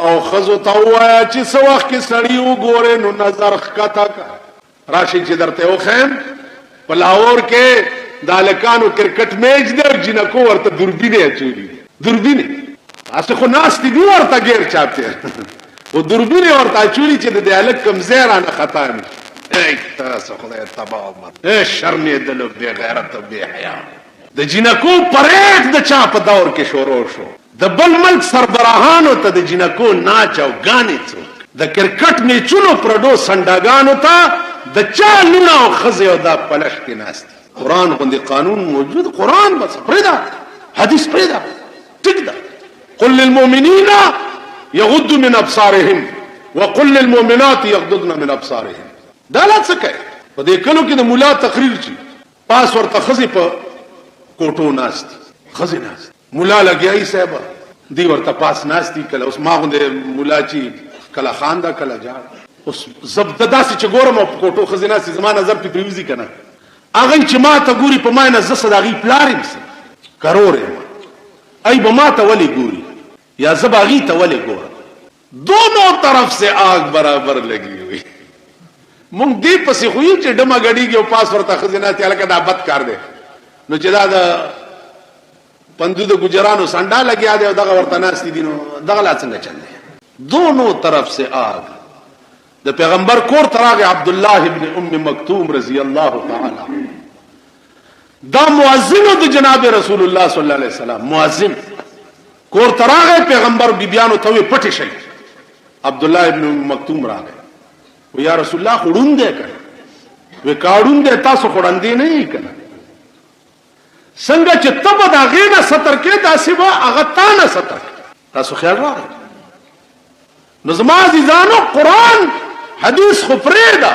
او خزو توایا چې څو وخت کې سړی وګوره نو نظر ښکته کا راشي چې درته وخم په لاهور کې د الکانو کرکټ میچ دی جنکو ورته دوربینه اچولي دوربینه اسه خو ناس دي ورته غیر چاته او دوربینه ورته اچولي چې د الک کم زیرانه خطا نه ای تاسو خدای تبا ای شرمې دل به غیرت به حیا د جنکو پریک د چا په دور کې شروع شو د بل ملک سربراهانو ته د جنکو ناچ او غانې څوک د کرکټ میچونو پرډو سنداګانو ته د چا لونه او خزه او د پلش کې ناست قرآن باندې قانون موجود قرآن بس پردا حدیث پردا ټیک ده قل للمؤمنین یغضوا من ابصارهم وقل للمؤمنات یغضضن من ابصارهم دا لا څه کوي په دې کلو کې د مولا تقریر چی پاس ورته خزه په کوټو ناست خزه ناست مولا لګیای صاحب دی ورته پاس ناستی کله اوس ما غوندې مولا چی کله خان دا کله جا اوس زبدداسي چې ګورم په کوټو خزینه سي زما نظر په پریوزي کنه اغه چې ما ته ګوري په ماینه ز صداغي پلارم سي کرور ای به ما ته ولي ګوري یا زباغي ته ولي ګور دونوں طرف سے آگ برابر لگی ہوئی مونږ دې پسې خو یې چې ډمه غړیږي او پاس ورته خزینه ته الکه دا بد کار دی نو چې دا د پندو د گجرانو سنڈا لگیا دے دغه ورته ناستی دي نو دغه لا څنګه چل دی دونوں طرف سے آگ د پیغمبر کور تراغ عبد الله ابن ام مکتوم رضی الله تعالی دا مؤذن د جناب رسول الله صلی الله علیه وسلم مؤذن کور تراغ پیغمبر بیبیانو ته پټی شي عبد الله ابن ام مکتوم راغی و یا رسول الله خړون دې کړ و کاړون دې تاسو خړندې نه کړ څنګه چې تب دا غینه ستر کې داسې وا هغه تانه ستر تاسو خیال راغی نو زما عزیزانو قرآن حدیث خو پرېدا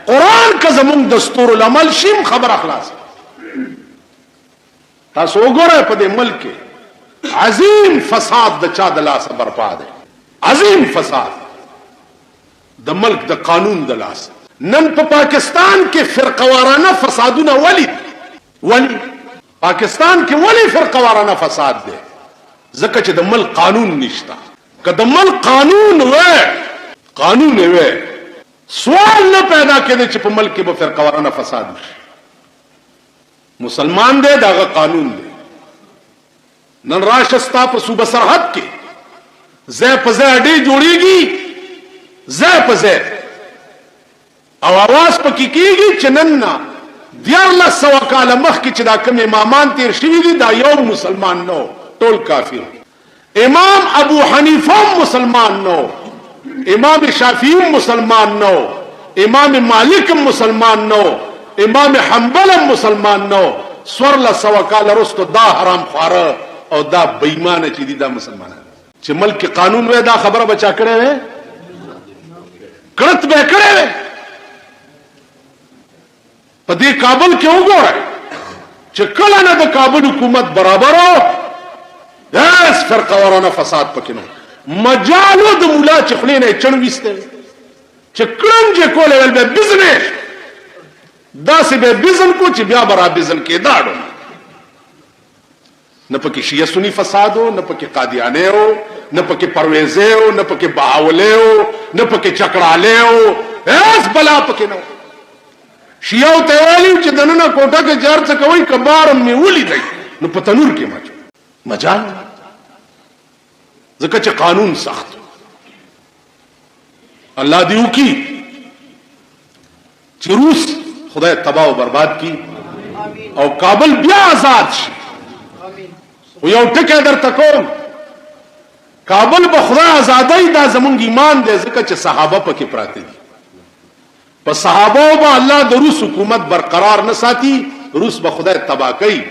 قرآن که زمونږ دستور العمل شیم خبر اخلاص تاسو وګورئ په دې ملک کې عظیم فساد د چا د لاسه برپا دی عظیم فساد د ملک د قانون د لاسه نن په پاکستان کې فرقوارانه فسادونه ولی پاکستان کې ولی فرقوارانه فساد دی ځکه چې د ملک قانون نشته که د ملک قانون وې سوال نه پیدا کېده چې په ملک کې به فرقوارانه فساد وشي مسلمان دی داغه قانون دی نن راشه ستا په صوبه سرحد کې ځای په ځای اډې جوړېږي ځای په ځای او اواز پکې کېږي چې نن نه 1400 کاله مخکې چې دا کوم امامان تیر شوي دي دا یو مسلمان نو ټول کافر امام ابو حنیفه مسلمان نو امام شافعی مسلمان نو امام مالک مسلمان نو امام حنبل مسلمان نو 1400 کاله رستو دا حرام خواره او دا بېمانه چې دي دا مسلمانان چې ملک قانون وې دا خبره بچا کړې وې کړت به کړې وې په دې کابل کې وګورئ چې کله نه د کابل حکومت برابرو داس فرقوارانه فساد پکې نو مجالو د مولا چې خلې نه چڼ وسته چې کړنج کولې ول به بزنس داسې به بزن کو چې بیا برا بزن کې داړو نه پکې شیعه سنی فسادو نه پکې قادیانیو نه پکې پرویزیو نه پکې بهاولیو نه پکې چکړالیو اس بلا پکې نو شیعو ته ویل چې دنه کوټه کې جار څه کوي کبارم می ولي دی نو په تنور کې مجال ځکه چې قانون سخت الله دیو کی چې روس خدای تباہ او برباد کی او کابل بیا آزاد شي او یو ټکی درته کوم کابل به خدای آزادای دا زمونږ ایمان دی ځکه چې صحابه پکې پراته دي په صحابه به الله د روس حکومت برقرار نه ساتي روس به خدای تباہ کوي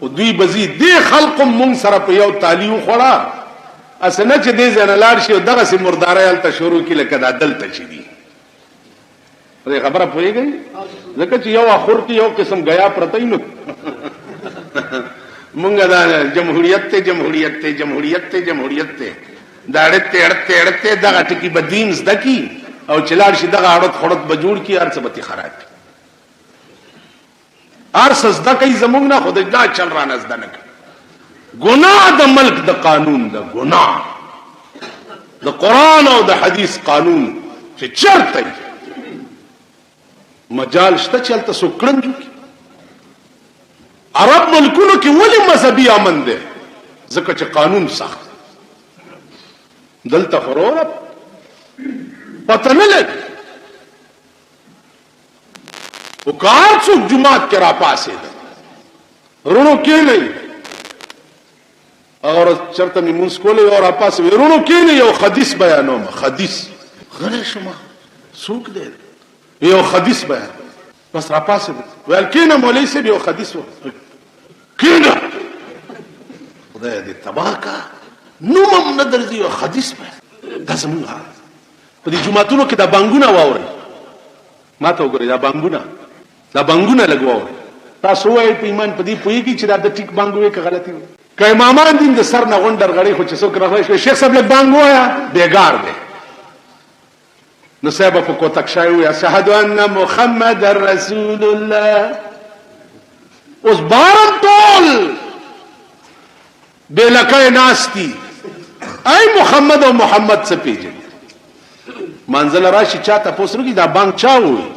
او دوی بزی دی خلق مونږ سره په یو تالیو خورا اسنه چې دې زنلار شي دغه سي مرداري الته شروع کی لکه د دلته چي دي په خبره پويږي ځکه چې یو اخر کې یو قسم غیا پرته نو مونږه دا جمهوریت ته داړته اړته دغه ټکی بدین زدکی او چلار شي دغه اړت خړت بجوړ کی ارڅبتی خراب ارس زده کوي زمونږ نه خدای دا چل را نزد نه ګناه د ملک د قانون د ګناه د قرآن او د حدیث قانون چې چرته مجال شته چې هلته څوک کړنجو کړي. عرب ملکونو کې ولې مذهبي امن دی؟ ځکه چې قانون سخت. دلته خروره پته نه لګي او کار څوک جماعت کې را پاسې ده رونو کې نه اور چرته میمونس کولې او را پاسې رونو کې نه یو حدیث بیانوم. حدیث غلې شما څوک دی یو حدیث بیان بس را پاسې ویل کینه مولوی صاحب یو حدیث و کینه خدای دې تباہ کا نومم نه درځي یو حدیث بیان. دا زموږ حال په دې جمعتونو کې دا بانګونه واوري. ما ته وګورئ دا بانګونه لګ واوري. تاسو وایئ په ایمان په دې پوهېږي چې دا د ټیک بانګ وایي که غلطي وایي؟ که امامان دي د سر نه غونډر غړي خو چې څوک راغلی شي شیخ صاحب لږ بانګ ووایه بېګار دی. نو صاحب په کوتک شای وایي اشهد ان محمد رسول الله. اوس بارم ټول بې لکۍ ناست دي ای محمد او محمد څه پېژني. منزل راشي چا تپوس نه کړي دا بانګ چا وایي.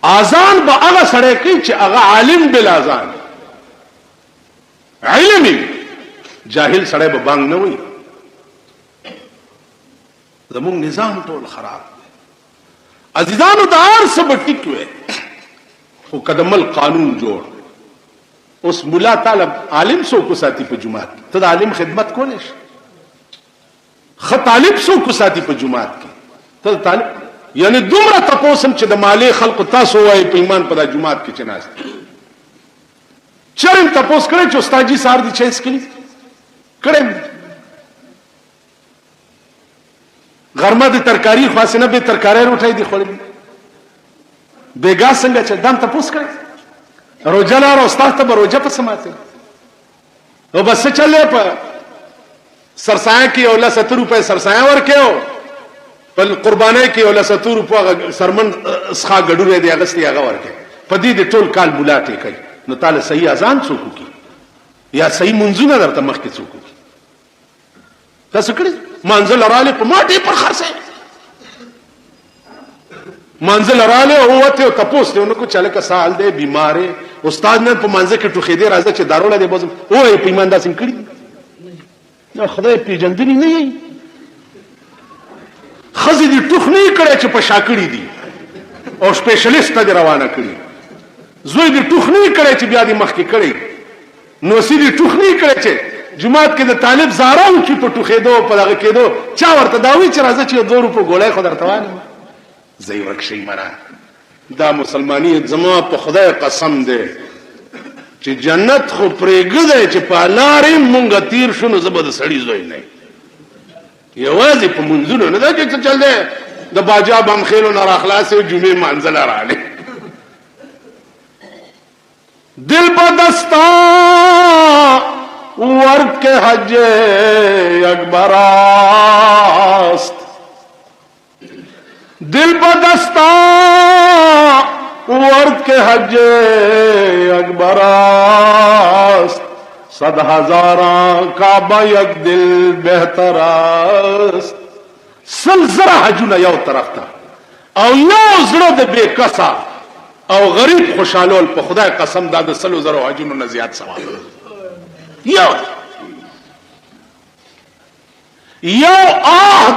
اذان به هغه سړی کوي چې هغه عالم بالاذان علمي. جاهل سړی به بانګ نه وایي. زمونږ نظام ټول خراب دی. عزیزانو د هر څه به ټیک وی خو کدمل قانون جوړ. اوس مولا طالب عالم څوک ساتي په جماعت کې؟ ته د عالم خدمت کولی شي؟ ښه طالب څوک ساتي په جماعت کې؟ ته د طالب یعنی دومره تپوس هم چې د مالې خلقو تاسو وایي په ایمان په دا جماعت کې چې ناست چرم تپوس کړی چې استاد جي سهار دي چای څښلي؟ کړی غرمه د ترکاري خاصه نه به ترکاري روټۍ دي خوړلې بیګا څنګه چې دم تپوس کړی روزه لار استاد ته به روزه په سماته او بس چلے په سرسایه کې اوله 70 روپے سرسایه ورکېو په قربانۍ کې اوله 70 روپے سرمن ښا غډوره دی اغستې هغه ورکې په دې ټول کال بولاټې کوي. نو تعالی صحیح اذان څوک کوي یا صحیح منځونه درته مخکې څوک کوي؟ تاسو کړی منزل رااله په ماټي پر خرڅه منزل رااله او وته تپوس ته نو کو چاله کا سال دی بیماره استاد نه په منځ کې ټوخې دی راځي چې داروله دی بوزم او په ایمان داسې کړی نو خدای پیژندنی نه یي. خزي دي ټوخ نه کړي چې په شاکړی دي او سپیشلیست ته روانه کړي. زوی دي ټوخ نه کړي چې بیا دي مخکې کړي. نو سي دي ټوخ نه کړي چې جماعت کې د طالب زاراو چې په ټوخېدو په دغه کېدو چا ورته داوي چې راځه چې 2 روپو ګولای خو درته وانه زئی ورکشي منا. دا مسلمانیت زما په خدای قسم دی چې جنت خو پرېږدی چې په لارې مونږه تیر شو نو زه به د سړي زوی نه یوازې په منځونو نه دا چې څه چل دی د باجا بمخیلو نه راخلاصې او جمعې منزله راغلی دل بدستا ورد کے حج اکبر است دل بدستا ورد کے حج اکبر است 100,000 کعبہ یک دل بہتر است. سلزر حجونه یو طرف ته او یو زړه د بے کسا او غریب خوشالول په خدای قسم دا د 100,000 حجونو نه زیات ثواب یو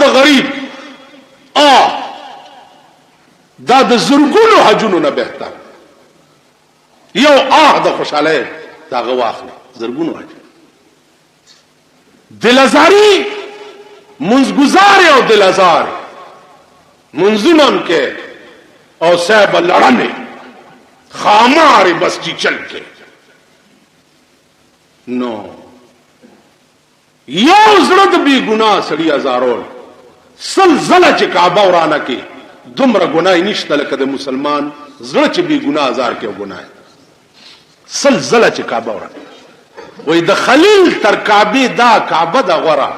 د غریب دا د زرګونو حجونو نه بهتر. یو د خوشاله دا غواخله زرګونو حج دلزاری منزگزار او دلزار منزونم کې او صاحب لړنه خامار بس چی چل کے نو یو زړه د بی ګناه سړی هزارول سلزله چې کعبه ورانه کې دومره ګناه نشته لکه د مسلمان زړه چې بی ګناه هزار کې ګناه سلزله چې کعبه ورانه وای د خلیل تر کعبه دا کعبه د غره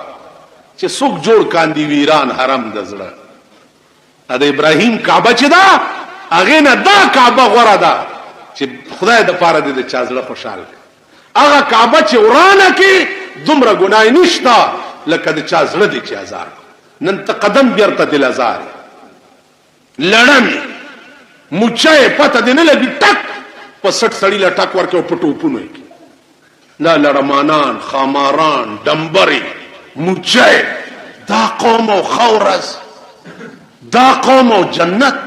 چې څوک جوړ کاندي ویران حرم د زړه د ابراهیم کعبه چې دا هغه نه دا کعبه غره ده چې خدای د پاره د چا زړه خوشاله هغه کعبه چې ورانه کې دومره ګناه نشته لکه د چا زړه دی چې ازار نن ته قدم بیرته دل ازار لړم مچای پته دی نه لګي ټک په سټ سړی لا ټک ورکو پټو پونو لا لړمانان خاماران ډمبري مچای دا قوم او خورز دا قوم او جنت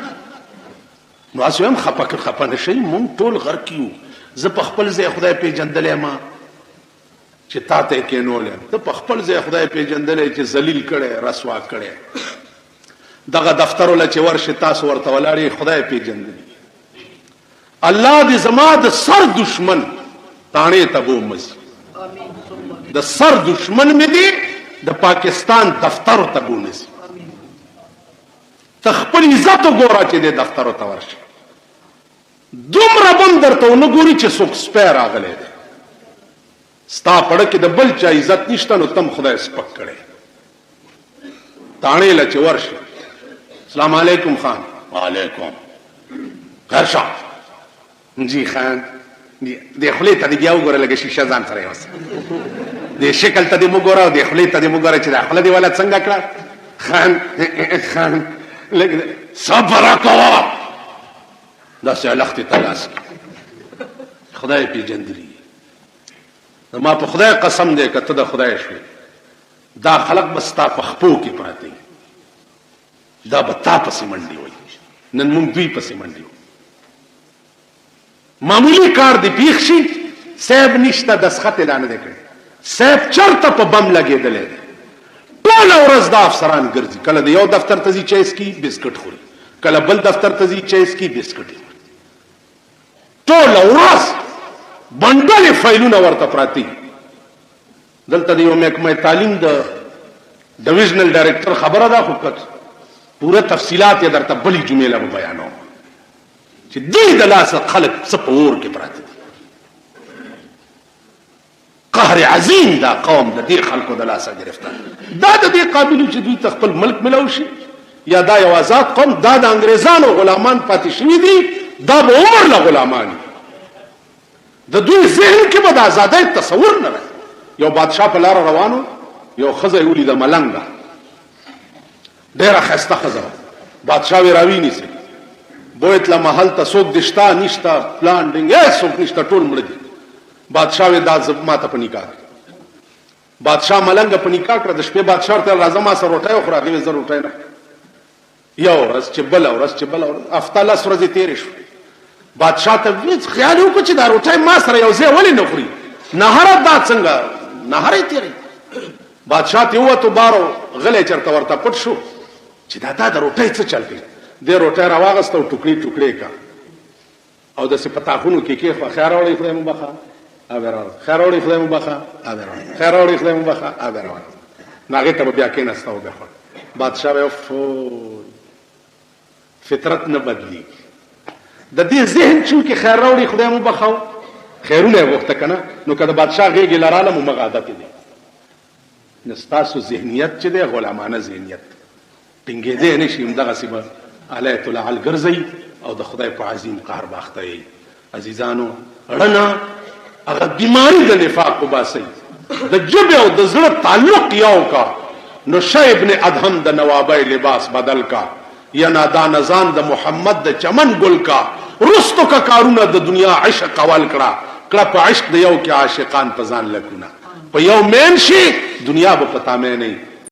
نو اسو هم خپه نشي مونږ ټول غر کیو زه په خپل ځای خدای پیژندلې ما چې تا ته کې نو لې ته په خپل ځای خدای پیژندلې چې ذلیل کړي رسوا کړي دغه دفتر ول چې ورشه تاسو ورته ولاړې خدای پیژندلې الله دې زما د سر دشمن تانه تبو مز د سر دشمن مې دي د پاکستان دفتر ته بونس تخپل عزت وګوره چې د دفتر ته ورشه دومره بندر ته ونګوري چې څوک سپیر راغلی دی ستا پړه کې د بل چا عزت نشته نو تم خدای سپک کړي تانه له چې ورشه السلام علیکم خان وعلیکم خیر شاه جی خان د خلی ته دی بیا وګوره لکه شیشه ځان سره اوس د شکل ته دی وګوره د خلی ته دی وګوره چې د خپل دی ولا څنګه کړه خان لکه صبر وکړه دا سه لخت تلاس خدای پیژندلی ما په خدای قسم دې کته د خدای شوی دا خلق بستا په خپو کې پراته دا بتا پسې منډي وای نن مونږ دوی پسې منډي معمولی کار دی پیښ شي صاحب نشته د سخت اعلان دی کړی صاحب چرته په بم لګېدلې ټول ورځ د افسران ګرځي کله د یو دفتر ته ځي چایس کی بسکټ خوري کله بل دفتر ته ځي چایس کی بسکټ ټول ورځ بندل فایلونه ورته پراتی دلته یو محکمه تعلیم د ډیویژنل ډایریکټر خبره ده خو پوره تفصيلات یې درته بلې جمله به بیانوم چې دې د لاس خلک سپور کې پراته قهر عظیم دا قوم د دې خلکو د لاسه گرفتار دا د دې قابلیت چې دوی خپل ملک ملو شي یا دا یو آزاد قوم دا د انګريزانو غلامان پاتې شوي دي دا به عمر له غلامان د دوی ذهن کې به د آزادۍ تصور نه یو بادشاه په لار روانو یو خزه ولید ملنګ ډیره خسته خزه بادشاه وی راوی نیسي بویت له محل ته څوک دشتا نشتا پلان ډینګ څوک نشتا ټول مړ دي بادشاه وی دا ماته په نکاح بادشاه ملنګ په نکاح کړ د شپې بادشاه ته راځه ما سره روټه خو راغلی زه روټه نه یو ورځ چې بل ورځ افتاله ورځې تیرې شو بادشاه ته هیڅ خیال وکړ چې دا روټه ما سره یو ځای ولې نه خوري نهار دا څنګه نهار تیرې بادشاه ته وته بارو غلې چرته ورته پټ شو چې دا د روټه څه چل کړي د روټه راواغسته او ټوکړي ټوکړي کا او د سپتاخونو کې خو خیر اوري خدای مبخا ابرار خیر اوري خدای مبخا ابرار خیر اوري خدای مبخا ابرار ناګه ته بیا کې نستاو به بادشاه یو فطرت نه بدلی د دې ذهن چې خیر اوري خدای مبخا خیرونه وخت کنه نو کله بادشاه غیږ لراله مو عادت دي نستاسو ذهنیت چې د غلامانه ذهنیت پنګې دې نشي دغه سیمه علیت العل ګرځي او د خدای په عظیم قهر باخته عزیزانو رڼا هغه بیماری د نفاق وباسي د جبه او د زړه تعلق یو کا نو شیخ ابن ادهم د نوابای لباس بدل کا یا نادا نزان د محمد د چمن ګل کا رستو کا کارونه د دنیا عشق اول کړه په عشق د یو کې عاشقان پزان لکونه په یو مین شي دنیا به پتا مې نه